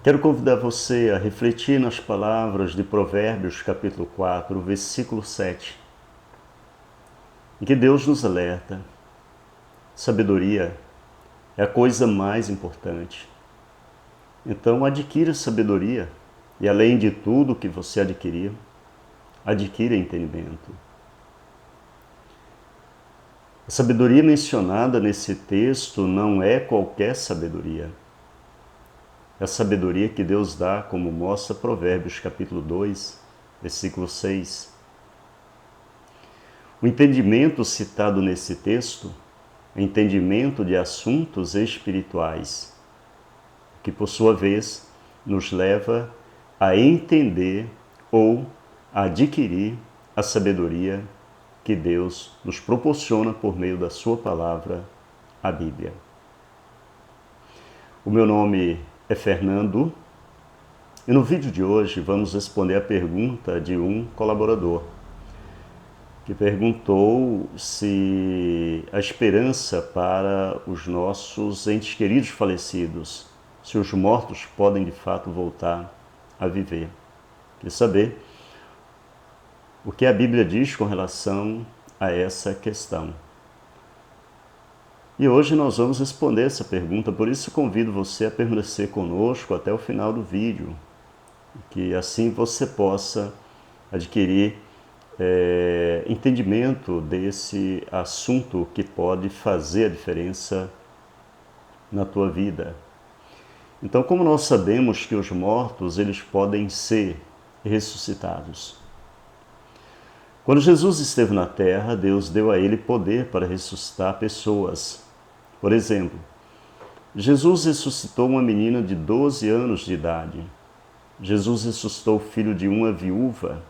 Quero convidar você a refletir nas palavras de Provérbios, capítulo 4, versículo 7, em que Deus nos alerta: sabedoria é a coisa mais importante. Então, adquira sabedoria e, além de tudo que você adquirir, adquira entendimento. A sabedoria mencionada nesse texto não é qualquer sabedoria. É a sabedoria que Deus dá, como mostra Provérbios capítulo 2, versículo 6. O entendimento citado nesse texto é entendimento de assuntos espirituais, que por sua vez nos leva a entender ou a adquirir a sabedoria que Deus nos proporciona por meio da sua palavra, a Bíblia. O meu nome é Fernando e no vídeo de hoje vamos responder a pergunta de um colaborador que perguntou se a esperança para os nossos entes queridos falecidos, se os mortos podem de fato voltar a viver. Quer saber o que a Bíblia diz com relação a essa questão. E hoje nós vamos responder essa pergunta, por isso convido você a permanecer conosco até o final do vídeo, que assim você possa adquirir entendimento desse assunto que pode fazer a diferença na tua vida. Então, como nós sabemos que os mortos eles podem ser ressuscitados? Quando Jesus esteve na terra, Deus deu a ele poder para ressuscitar pessoas. Por exemplo, Jesus ressuscitou uma menina de 12 anos de idade. Jesus ressuscitou o filho de uma viúva.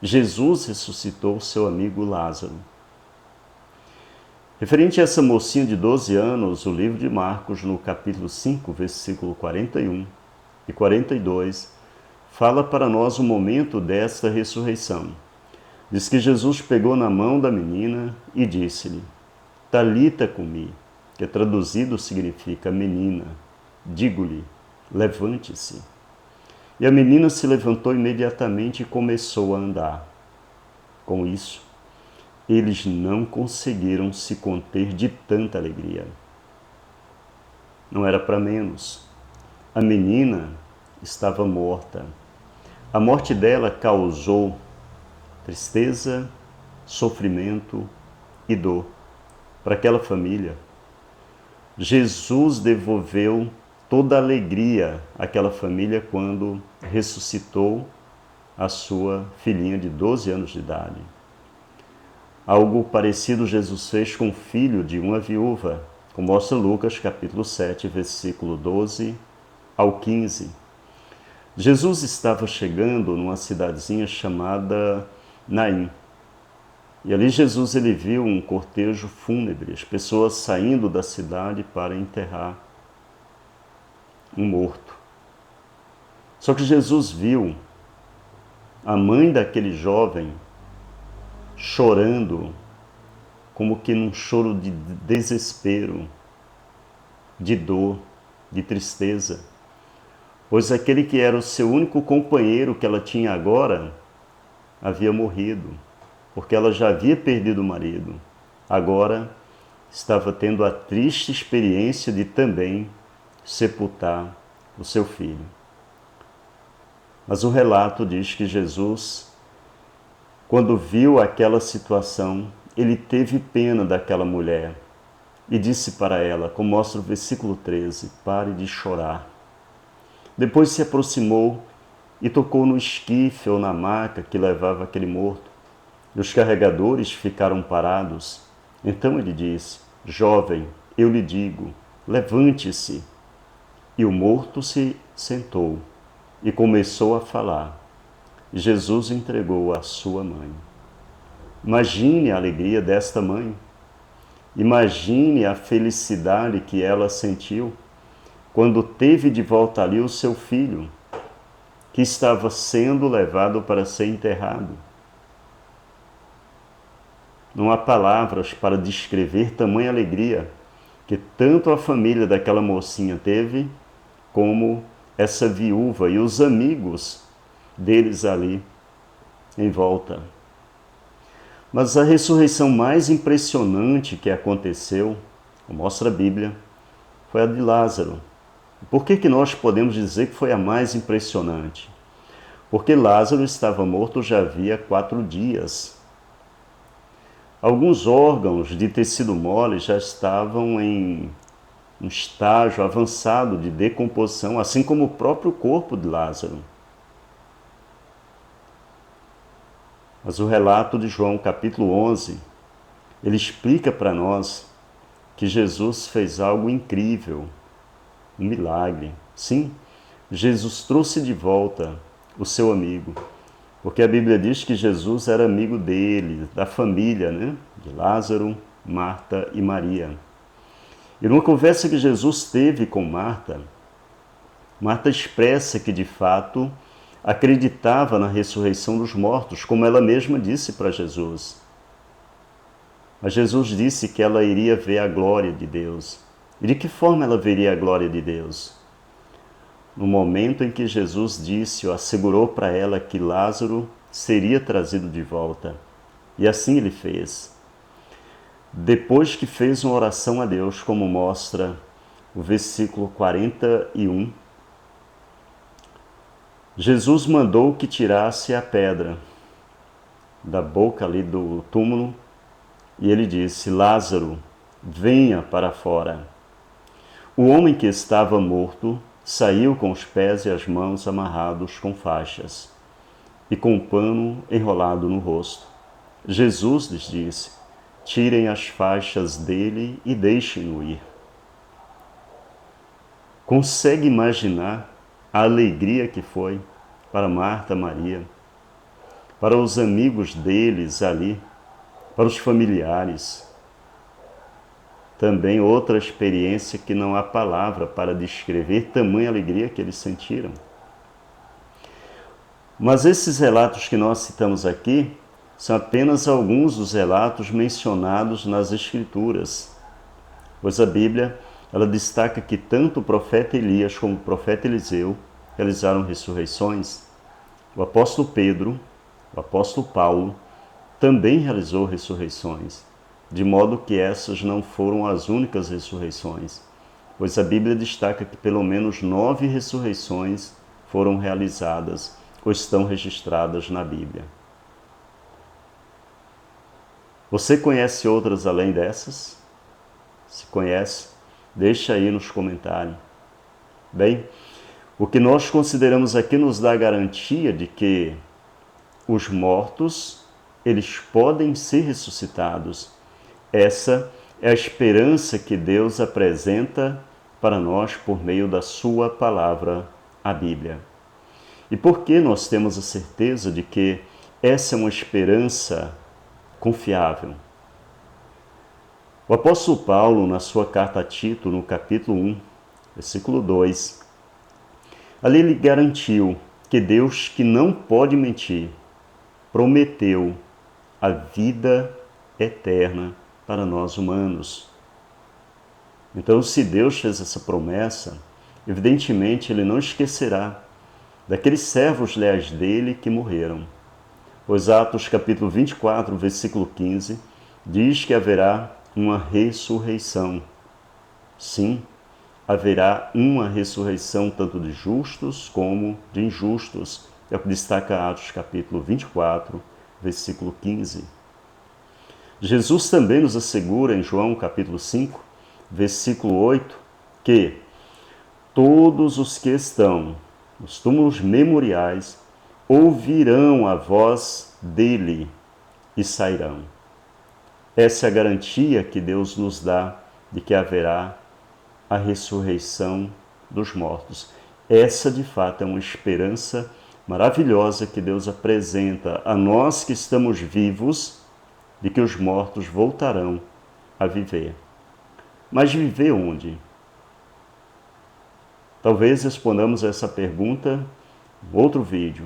Jesus ressuscitou seu amigo Lázaro. Referente a essa mocinha de 12 anos, o livro de Marcos, no capítulo 5, versículo 41 e 42, fala para nós o momento desta ressurreição. Diz que Jesus pegou na mão da menina e disse-lhe: Talita cumi, que traduzido significa menina. Digo-lhe, levante-se. E a menina se levantou imediatamente e começou a andar. Com isso, eles não conseguiram se conter de tanta alegria. Não era para menos. A menina estava morta. A morte dela causou tristeza, sofrimento e dor para aquela família. Jesus devolveu toda a alegria àquela família quando ressuscitou a sua filhinha de 12 anos de idade. Algo parecido Jesus fez com o filho de uma viúva, como mostra Lucas capítulo 7, versículo 12 ao 15. Jesus estava chegando numa cidadezinha chamada Naim. E ali Jesus ele viu um cortejo fúnebre, as pessoas saindo da cidade para enterrar um morto. Só que Jesus viu a mãe daquele jovem chorando, como que num choro de desespero, de dor, de tristeza, pois aquele que era o seu único companheiro que ela tinha agora havia morrido, porque ela já havia perdido o marido. Agora estava tendo a triste experiência de também sepultar o seu filho. Mas o relato diz que Jesus, quando viu aquela situação, ele teve pena daquela mulher e disse para ela, como mostra o versículo 13, pare de chorar. Depois se aproximou e tocou no esquife ou na maca que levava aquele morto. E os carregadores ficaram parados. Então ele disse, jovem, eu lhe digo, levante-se. E o morto se sentou e começou a falar. Jesus entregou a sua mãe. Imagine a alegria desta mãe. Imagine a felicidade que ela sentiu quando teve de volta ali o seu filho, que estava sendo levado para ser enterrado. Não há palavras para descrever tamanha alegria que tanto a família daquela mocinha teve, como essa viúva e os amigos deles ali em volta. Mas a ressurreição mais impressionante que aconteceu, mostra a Bíblia, foi a de Lázaro. Por que nós podemos dizer que foi a mais impressionante? Porque Lázaro estava morto já havia 4 dias. Alguns órgãos de tecido mole já estavam em um estágio avançado de decomposição, assim como o próprio corpo de Lázaro. Mas o relato de João, capítulo 11, ele explica para nós que Jesus fez algo incrível, um milagre. Sim, Jesus trouxe de volta o seu amigo, porque a Bíblia diz que Jesus era amigo dele, da família, né? De Lázaro, Marta e Maria. E numa conversa que Jesus teve com Marta, Marta expressa que de fato acreditava na ressurreição dos mortos, como ela mesma disse para Jesus. Mas Jesus disse que ela iria ver a glória de Deus. E de que forma ela veria a glória de Deus? No momento em que Jesus disse ou assegurou para ela que Lázaro seria trazido de volta. E assim ele fez. Depois que fez uma oração a Deus, como mostra o versículo 41, Jesus mandou que tirasse a pedra da boca ali do túmulo e ele disse: Lázaro, venha para fora. O homem que estava morto saiu com os pés e as mãos amarrados com faixas e com um pano enrolado no rosto. Jesus lhes disse: tirem as faixas dele e deixem-no ir. Consegue imaginar a alegria que foi para Marta, Maria, para os amigos deles ali, para os familiares? Também outra experiência que não há palavra para descrever tamanha alegria que eles sentiram. Mas esses relatos que nós citamos aqui são apenas alguns dos relatos mencionados nas Escrituras, pois a Bíblia ela destaca que tanto o profeta Elias como o profeta Eliseu realizaram ressurreições. O apóstolo Pedro, o apóstolo Paulo, também realizou ressurreições, de modo que essas não foram as únicas ressurreições, pois a Bíblia destaca que pelo menos 9 ressurreições foram realizadas ou estão registradas na Bíblia. Você conhece outras além dessas? Se conhece, deixa aí nos comentários. Bem, o que nós consideramos aqui nos dá a garantia de que os mortos, eles podem ser ressuscitados. Essa é a esperança que Deus apresenta para nós por meio da sua palavra, a Bíblia. E por que nós temos a certeza de que essa é uma esperança confiável? O apóstolo Paulo, na sua carta a Tito, no capítulo 1, versículo 2, ali ele garantiu que Deus, que não pode mentir, prometeu a vida eterna para nós humanos. Então, se Deus fez essa promessa, evidentemente Ele não esquecerá daqueles servos leais dele que morreram. Pois Atos capítulo 24, versículo 15, diz que haverá uma ressurreição. Sim, haverá uma ressurreição tanto de justos como de injustos. É o que destaca Atos capítulo 24, versículo 15. Jesus também nos assegura em João capítulo 5, versículo 8, que todos os que estão nos túmulos memoriais ouvirão a voz dele e sairão. Essa é a garantia que Deus nos dá de que haverá a ressurreição dos mortos. Essa, de fato, é uma esperança maravilhosa que Deus apresenta a nós que estamos vivos, de que os mortos voltarão a viver. Mas viver onde? Talvez respondamos essa pergunta em outro vídeo.